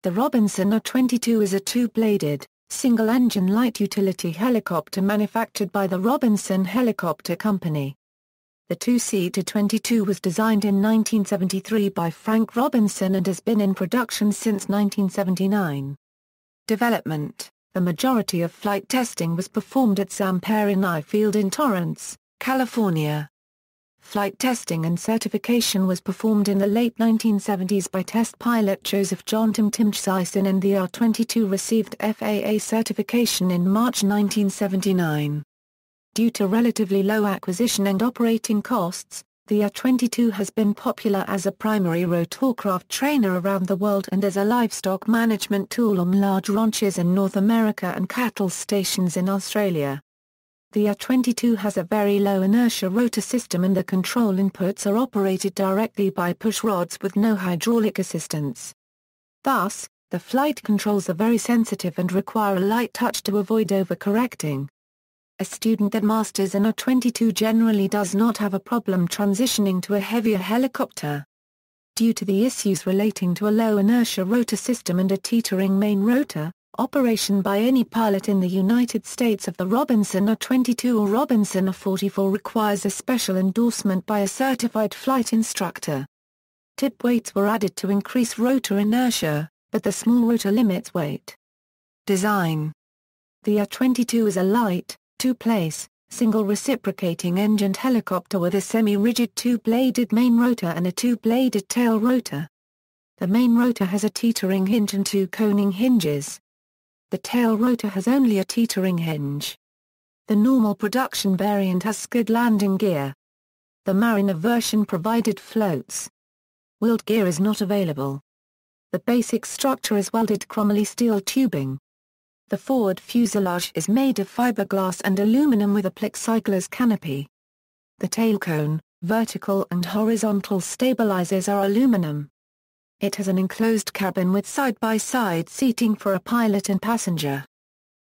The Robinson R22 is a two-bladed, single-engine light utility helicopter manufactured by the Robinson Helicopter Company. The two-seater 22 was designed in 1973 by Frank Robinson and has been in production since 1979. Development: the majority of flight testing was performed at Zamperini Field in Torrance, California. Flight testing and certification was performed in the late 1970s by test pilot Joseph John Timtimchsison, and the R-22 received FAA certification in March 1979. Due to relatively low acquisition and operating costs, the R-22 has been popular as a primary rotorcraft trainer around the world and as a livestock management tool on large ranches in North America and cattle stations in Australia. The R-22 has a very low inertia rotor system, and the control inputs are operated directly by push rods with no hydraulic assistance. Thus, the flight controls are very sensitive and require a light touch to avoid overcorrecting. A student that masters an R-22 generally does not have a problem transitioning to a heavier helicopter. Due to the issues relating to a low inertia rotor system and a teetering main rotor, operation by any pilot in the United States of the Robinson R-22 or Robinson R-44 requires a special endorsement by a certified flight instructor. Tip weights were added to increase rotor inertia, but the small rotor limits weight. Design: the R-22 is a light, two-place, single reciprocating engined helicopter with a semi-rigid two-bladed main rotor and a two-bladed tail rotor. The main rotor has a teetering hinge and two coning hinges. The tail rotor has only a teetering hinge. The normal production variant has skid landing gear. The Mariner version provided floats. Wheeled gear is not available. The basic structure is welded chromoly steel tubing. The forward fuselage is made of fiberglass and aluminum with a plexiglass canopy. The tail cone, vertical and horizontal stabilizers are aluminum. It has an enclosed cabin with side-by-side seating for a pilot and passenger.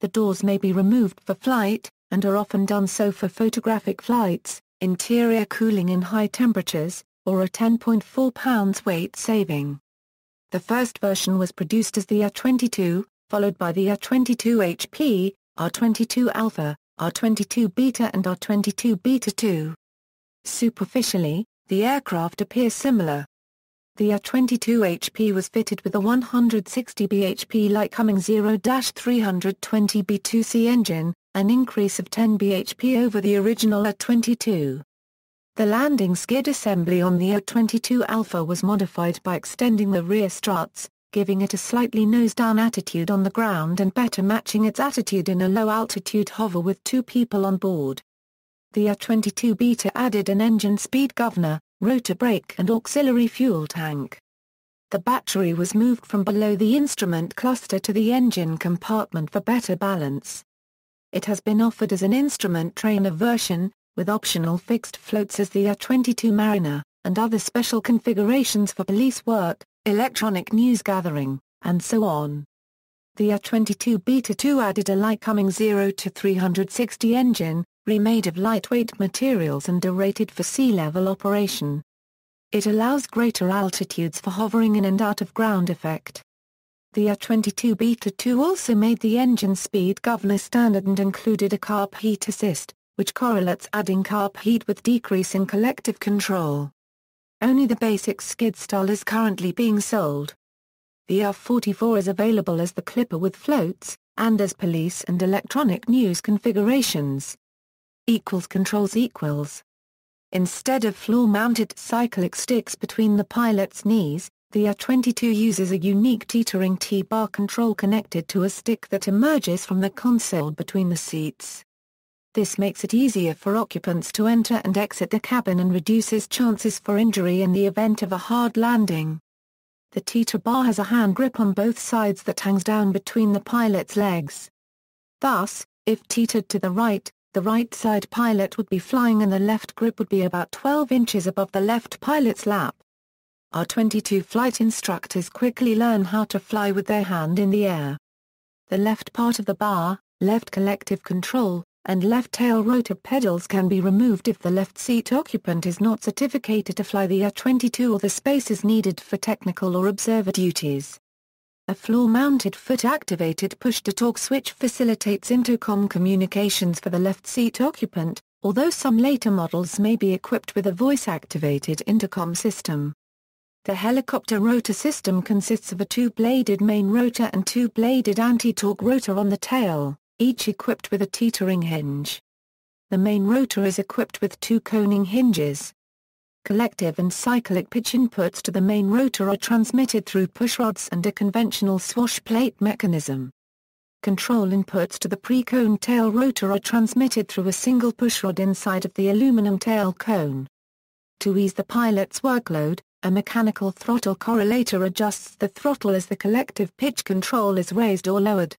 The doors may be removed for flight, and are often done so for photographic flights, interior cooling in high temperatures, or a 10.4 pounds weight saving. The first version was produced as the R-22, followed by the R-22 HP, R-22 Alpha, R-22 Beta and R-22 Beta 2. Superficially, the aircraft appear similar. The R-22 HP was fitted with a 160 bhp Lycoming 0-320 B2C engine, an increase of 10 bhp over the original R-22. The landing skid assembly on the R-22 Alpha was modified by extending the rear struts, giving it a slightly nose-down attitude on the ground and better matching its attitude in a low-altitude hover with two people on board. The R-22 Beta added an engine speed governor, rotor brake and auxiliary fuel tank. The battery was moved from below the instrument cluster to the engine compartment for better balance. It has been offered as an instrument trainer version, with optional fixed floats as the R-22 Mariner, and other special configurations for police work, electronic news gathering, and so on. The R-22 Beta 2 added a Lycoming 0-360 engine, remade of lightweight materials and rated for sea-level operation. It allows greater altitudes for hovering in and out of ground effect. The R-22 Beta 2 also made the engine speed governor standard and included a carb heat assist, which correlates adding carb heat with decrease in collective control. Only the basic skid style is currently being sold. The R-44 is available as the Clipper with floats, and as police and electronic news configurations. Controls equals. Instead of floor-mounted cyclic sticks between the pilot's knees, the R-22 uses a unique teetering T-bar control connected to a stick that emerges from the console between the seats. This makes it easier for occupants to enter and exit the cabin and reduces chances for injury in the event of a hard landing. The teeter bar has a hand grip on both sides that hangs down between the pilot's legs. Thus, if teetered to the right side pilot would be flying and the left grip would be about 12 inches above the left pilot's lap. R-22 flight instructors quickly learn how to fly with their hand in the air. The left part of the bar, left collective control, and left tail rotor pedals can be removed if the left seat occupant is not certificated to fly the R-22 or the space is needed for technical or observer duties. A floor-mounted foot-activated push-to-talk switch facilitates intercom communications for the left seat occupant, although some later models may be equipped with a voice-activated intercom system. The helicopter rotor system consists of a two-bladed main rotor and two-bladed anti-torque rotor on the tail, each equipped with a teetering hinge. The main rotor is equipped with two coning hinges. Collective and cyclic pitch inputs to the main rotor are transmitted through pushrods and a conventional swash plate mechanism. Control inputs to the pre-coned tail rotor are transmitted through a single pushrod inside of the aluminum tail cone. To ease the pilot's workload, a mechanical throttle correlator adjusts the throttle as the collective pitch control is raised or lowered.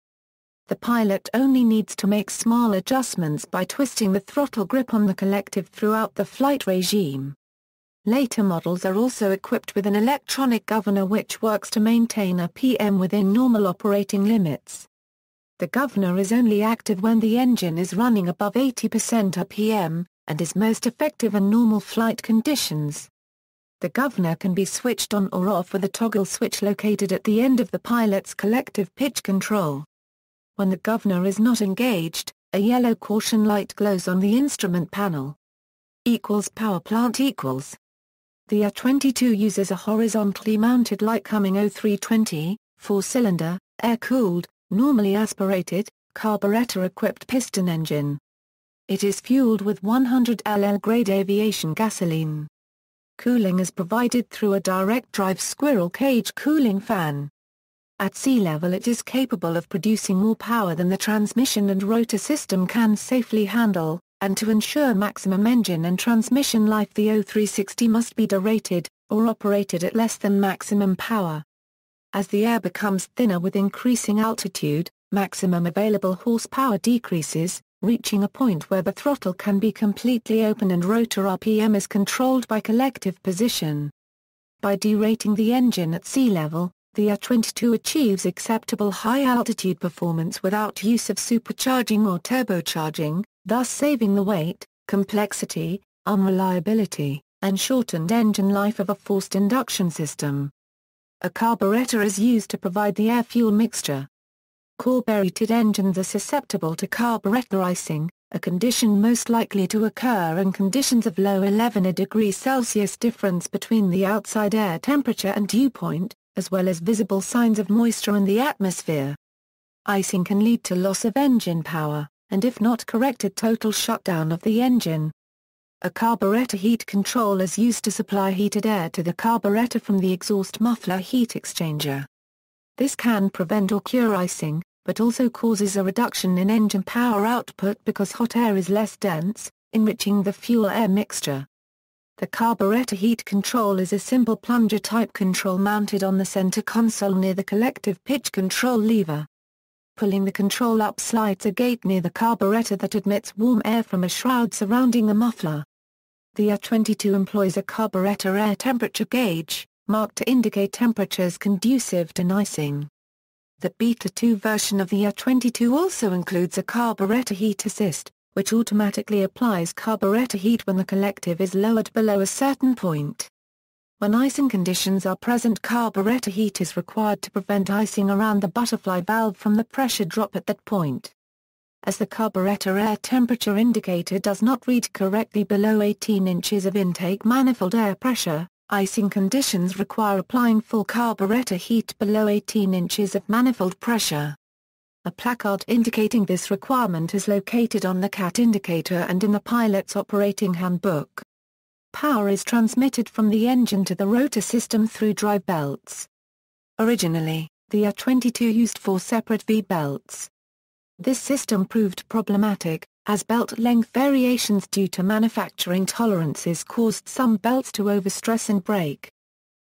The pilot only needs to make small adjustments by twisting the throttle grip on the collective throughout the flight regime. Later models are also equipped with an electronic governor which works to maintain RPM within normal operating limits. The governor is only active when the engine is running above 80% RPM, and is most effective in normal flight conditions. The governor can be switched on or off with a toggle switch located at the end of the pilot's collective pitch control. When the governor is not engaged, a yellow caution light glows on the instrument panel. Power plant equals. The R22 uses a horizontally mounted Lycoming 0320, four-cylinder, air-cooled, normally aspirated, carburetor-equipped piston engine. It is fueled with 100 LL-grade aviation gasoline. Cooling is provided through a direct-drive squirrel cage cooling fan. At sea level it is capable of producing more power than the transmission and rotor system can safely handle, and to ensure maximum engine and transmission life the 0360 must be derated, or operated at less than maximum power. As the air becomes thinner with increasing altitude, maximum available horsepower decreases, reaching a point where the throttle can be completely open and rotor RPM is controlled by collective position. By derating the engine at sea level, the R22 achieves acceptable high-altitude performance without use of supercharging or turbocharging, thus saving the weight, complexity, unreliability, and shortened engine life of a forced induction system. A carburetor is used to provide the air-fuel mixture. Carbureted engines are susceptible to carburetor icing, a condition most likely to occur in conditions of low 11 degrees Celsius difference between the outside air temperature and dew point, as well as visible signs of moisture in the atmosphere. Icing can lead to loss of engine power, and if not corrected, total shutdown of the engine. A carburetor heat control is used to supply heated air to the carburetor from the exhaust muffler heat exchanger. This can prevent or cure icing, but also causes a reduction in engine power output because hot air is less dense, enriching the fuel-air mixture. The carburetor heat control is a simple plunger-type control mounted on the center console near the collective pitch control lever. Pulling the control up slides a gate near the carburetor that admits warm air from a shroud surrounding the muffler. The R22 employs a carburetor air temperature gauge, marked to indicate temperatures conducive to icing. The Beta 2 version of the R22 also includes a carburetor heat assist, which automatically applies carburetor heat when the collective is lowered below a certain point. When icing conditions are present, carburetor heat is required to prevent icing around the butterfly valve from the pressure drop at that point. As the carburetor air temperature indicator does not read correctly below 18 inches of intake manifold air pressure, icing conditions require applying full carburetor heat below 18 inches of manifold pressure. A placard indicating this requirement is located on the CAT indicator and in the pilot's operating handbook. Power is transmitted from the engine to the rotor system through drive belts. Originally, the R22 used 4 separate V-belts. This system proved problematic, as belt length variations due to manufacturing tolerances caused some belts to overstress and break.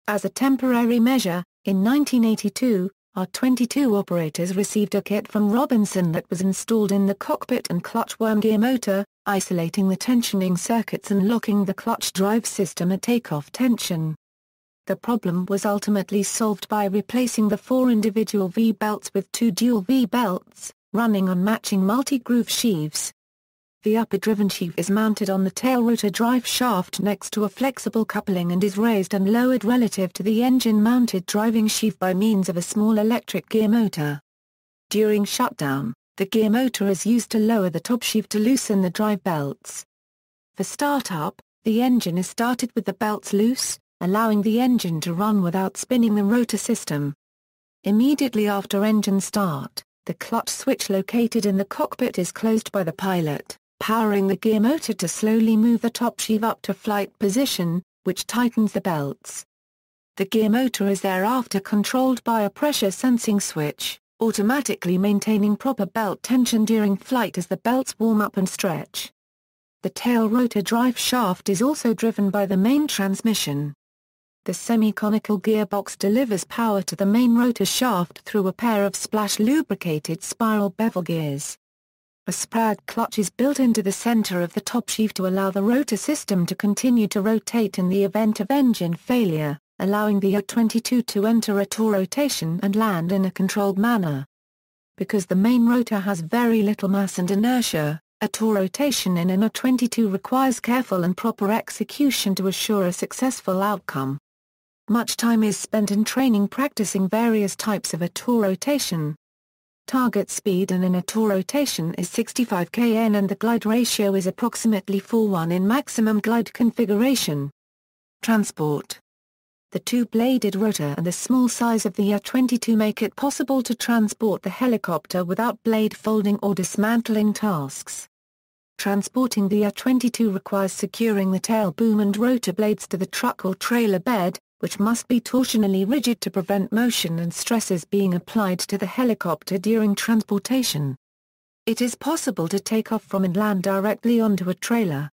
As a temporary measure, in 1982, R22 operators received a kit from Robinson that was installed in the cockpit and clutch worm gear motor, isolating the tensioning circuits and locking the clutch drive system at takeoff tension. The problem was ultimately solved by replacing the 4 individual V-belts with 2 dual V-belts, running on matching multi-groove sheaves. The upper driven sheave is mounted on the tail rotor drive shaft next to a flexible coupling and is raised and lowered relative to the engine-mounted driving sheave by means of a small electric gear motor. During shutdown, the gear motor is used to lower the top sheave to loosen the drive belts. For startup, the engine is started with the belts loose, allowing the engine to run without spinning the rotor system. Immediately after engine start, the clutch switch located in the cockpit is closed by the pilot, powering the gear motor to slowly move the top sheave up to flight position, which tightens the belts. The gear motor is thereafter controlled by a pressure-sensing switch, automatically maintaining proper belt tension during flight as the belts warm up and stretch. The tail rotor drive shaft is also driven by the main transmission. The semi-conical gearbox delivers power to the main rotor shaft through a pair of splash-lubricated spiral bevel gears. A sprag clutch is built into the center of the top sheave to allow the rotor system to continue to rotate in the event of engine failure, allowing the A22 to enter auto rotation and land in a controlled manner. Because the main rotor has very little mass and inertia, auto rotation in an A22 requires careful and proper execution to assure a successful outcome. Much time is spent in training practicing various types of auto rotation. Target speed in an auto rotation is 65 kN and the glide ratio is approximately 4:1 in maximum glide configuration. Transport. The two-bladed rotor and the small size of the A22 make it possible to transport the helicopter without blade folding or dismantling tasks. Transporting the A22 requires securing the tail boom and rotor blades to the truck or trailer bed, which must be torsionally rigid to prevent motion and stresses being applied to the helicopter during transportation. It is possible to take off from and land directly onto a trailer.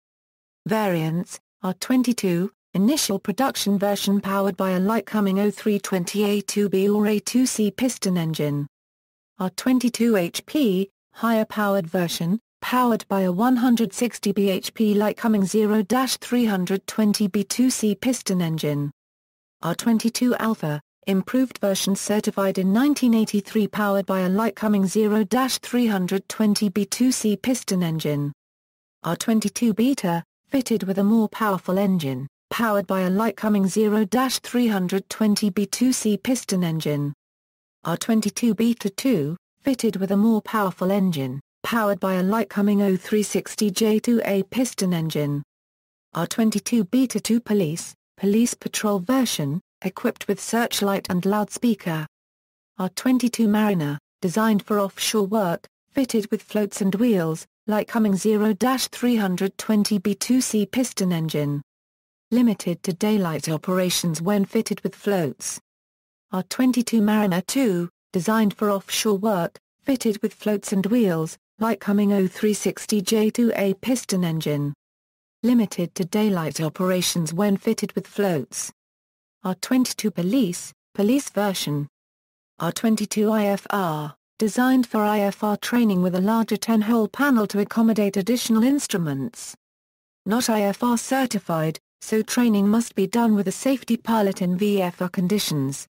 Variants: R22, initial production version powered by a Lycoming 0320A2B or A2C piston engine. R22HP, higher powered version, powered by a 160 bhp Lycoming 0-320B2C piston engine. R22 Alpha, improved version certified in 1983 powered by a Lycoming 0-320B2C piston engine. R22 Beta, fitted with a more powerful engine, powered by a Lycoming 0-320B2C piston engine. R22 Beta 2, fitted with a more powerful engine, powered by a Lycoming 0360J2A piston engine. R22 Beta 2 Police Patrol version, equipped with searchlight and loudspeaker. R22 Mariner, designed for offshore work, fitted with floats and wheels, Lycoming 0-320B2C piston engine. Limited to daylight operations when fitted with floats. R22 Mariner 2, designed for offshore work, fitted with floats and wheels, Lycoming 0360J2A piston engine. Limited to daylight operations when fitted with floats. R22 Police version. R22 IFR, designed for IFR training with a larger 10-hole panel to accommodate additional instruments. Not IFR certified, so training must be done with a safety pilot in VFR conditions.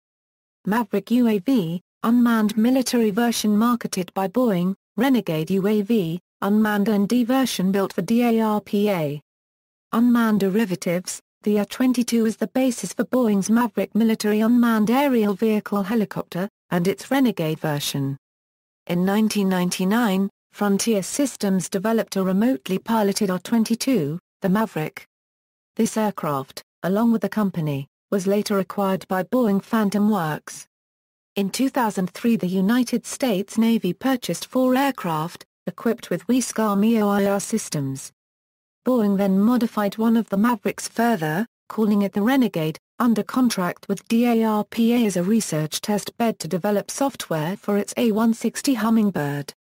Maverick UAV, unmanned military version marketed by Boeing, Renegade UAV, unmanned ND version built for DARPA. Unmanned derivatives, the A-22 is the basis for Boeing's Maverick military unmanned aerial vehicle helicopter, and its Renegade version. In 1999, Frontier Systems developed a remotely piloted R-22, the Maverick. This aircraft, along with the company, was later acquired by Boeing Phantom Works. In 2003 the United States Navy purchased 4 aircraft, equipped with WESCAR MEO-IR systems. Boeing then modified one of the Mavericks further, calling it the Renegade, under contract with DARPA as a research test bed to develop software for its A-160 Hummingbird.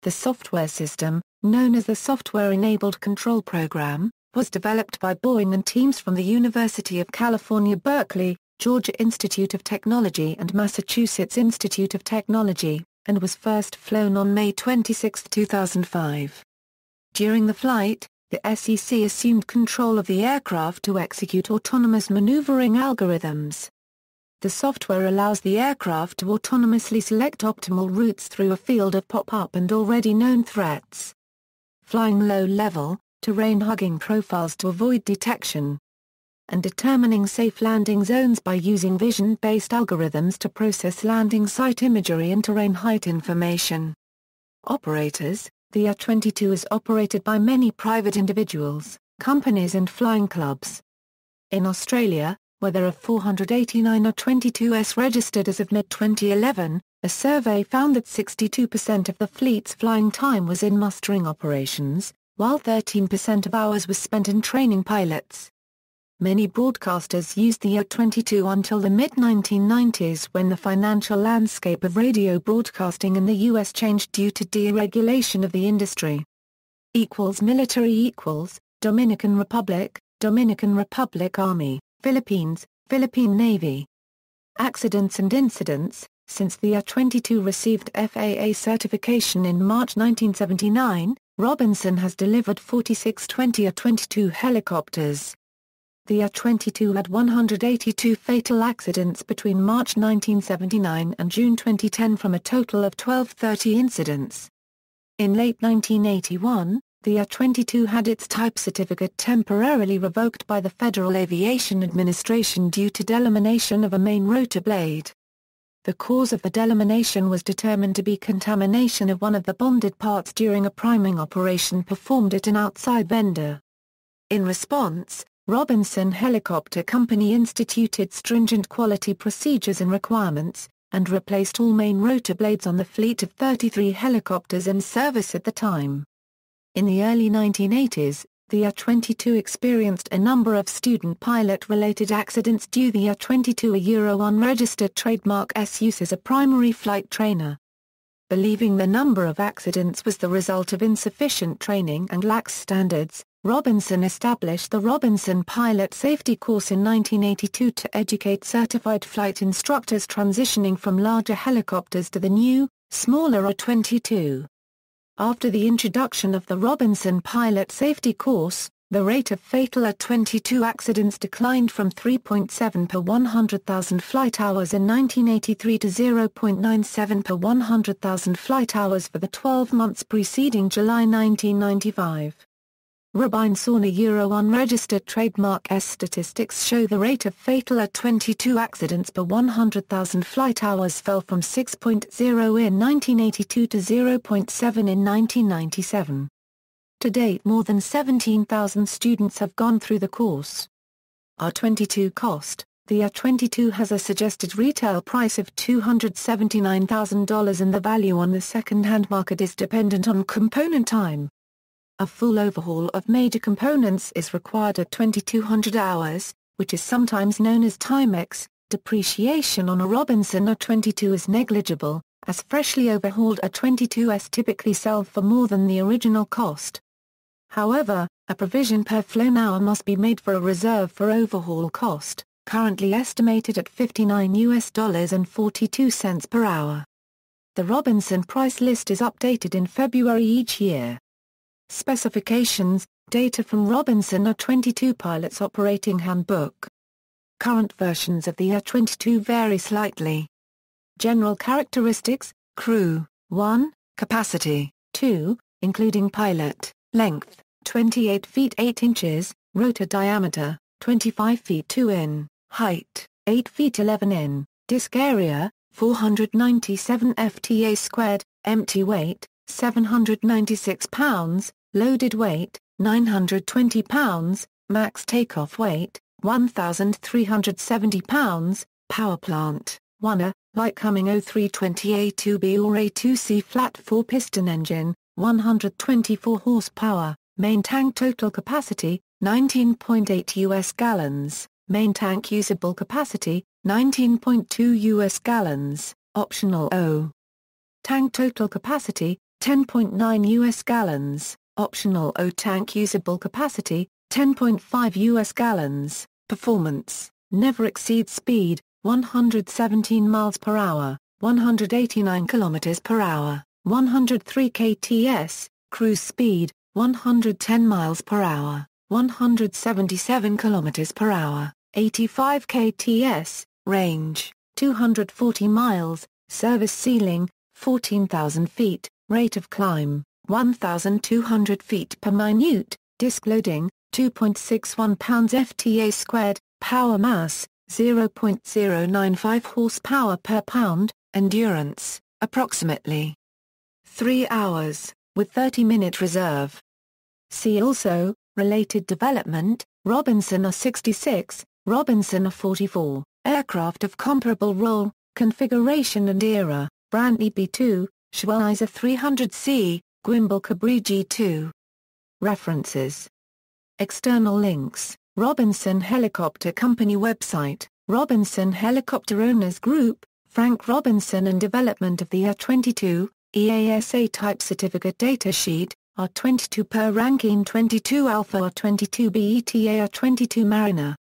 The software system, known as the Software-Enabled Control Program, was developed by Boeing and teams from the University of California Berkeley, Georgia Institute of Technology and Massachusetts Institute of Technology, and was first flown on May 26, 2005. During the flight, the SEC assumed control of the aircraft to execute autonomous maneuvering algorithms. The software allows the aircraft to autonomously select optimal routes through a field of pop-up and already known threats. flying low level, terrain-hugging profiles to avoid detection, and determining safe landing zones by using vision-based algorithms to process landing site imagery and terrain height information. Operators: the R22 is operated by many private individuals, companies and flying clubs. In Australia, where there are 489 R22s registered as of mid-2011, a survey found that 62% of the fleet's flying time was in mustering operations, while 13% of hours was spent in training pilots. Many broadcasters used the R22 until the mid-1990s when the financial landscape of radio broadcasting in the U.S. changed due to deregulation of the industry. Military Dominican Republic Army, Philippines, Philippine Navy. Accidents and incidents: since the R22 received FAA certification in March 1979, Robinson has delivered 46 R22 helicopters. The R22 had 182 fatal accidents between March 1979 and June 2010 from a total of 1230 incidents. In late 1981, the R22 had its type certificate temporarily revoked by the Federal Aviation Administration due to delamination of a main rotor blade. The cause of the delamination was determined to be contamination of one of the bonded parts during a priming operation performed at an outside vendor. In response, Robinson Helicopter Company instituted stringent quality procedures and requirements, and replaced all main rotor blades on the fleet of 33 helicopters in service at the time. In the early 1980s, the R22 experienced a number of student pilot-related accidents due the R22 a Euro unregistered trademark S use as a primary flight trainer. Believing the number of accidents was the result of insufficient training and lax standards, Robinson established the Robinson Pilot Safety Course in 1982 to educate certified flight instructors transitioning from larger helicopters to the new, smaller R22. After the introduction of the Robinson Pilot Safety Course, the rate of fatal R22 accidents declined from 3.7 per 100,000 flight hours in 1983 to 0.97 per 100,000 flight hours for the 12 months preceding July 1995. Robinson Euro unregistered trademark S statistics show the rate of fatal R22 accidents per 100,000 flight hours fell from 6.0 in 1982 to 0.7 in 1997. To date, more than 17,000 students have gone through the course. R22 cost: the R22 has a suggested retail price of $279,000 and the value on the second-hand market is dependent on component time. A full overhaul of major components is required at 2,200 hours, which is sometimes known as Timex. Depreciation on a Robinson R22 is negligible, as freshly overhauled R22s typically sell for more than the original cost. However, a provision per flown hour must be made for a reserve for overhaul cost, currently estimated at $59.42 per hour. The Robinson price list is updated in February each year. Specifications: data from Robinson R22 Pilot's Operating Handbook. Current versions of the R22 vary slightly. General characteristics: crew, 1, capacity, 2, including pilot, length, 28 feet 8 inches, rotor diameter, 25 feet 2 in, height, 8 feet 11 in, disk area, 497 FTA squared, empty weight, 796 pounds, loaded weight, 920 pounds, max takeoff weight, 1,370 pounds, power plant, 1 Lycoming 0320A2B or A2C flat 4-piston engine, 124 horsepower, main tank total capacity, 19.8 US gallons, main tank usable capacity, 19.2 US gallons, optional O. Tank total capacity, 10.9 US gallons. Optional O tank usable capacity, 10.5 US gallons. Performance: never exceed speed, 117 miles per hour, 189 kilometers per hour, 103 kts, cruise speed, 110 miles per hour, 177 kilometers per hour, 85 kts, range, 240 miles, service ceiling, 14,000 feet, rate of climb, 1,200 feet per minute, disk loading, 2.61 pounds FTA squared, power mass, 0.095 horsepower per pound, endurance, approximately 3 hours, with 30-minute reserve. See also, related development, Robinson R66, Robinson R44, aircraft of comparable role, configuration and era, Brantley B2, Schweizer 300C, Guimbal Cabri G2. References. External links, Robinson Helicopter Company website, Robinson Helicopter Owners Group, Frank Robinson and development of the R22, EASA Type Certificate Datasheet, R22 per Rankine 22 Alpha R22 BETA R22 Mariner.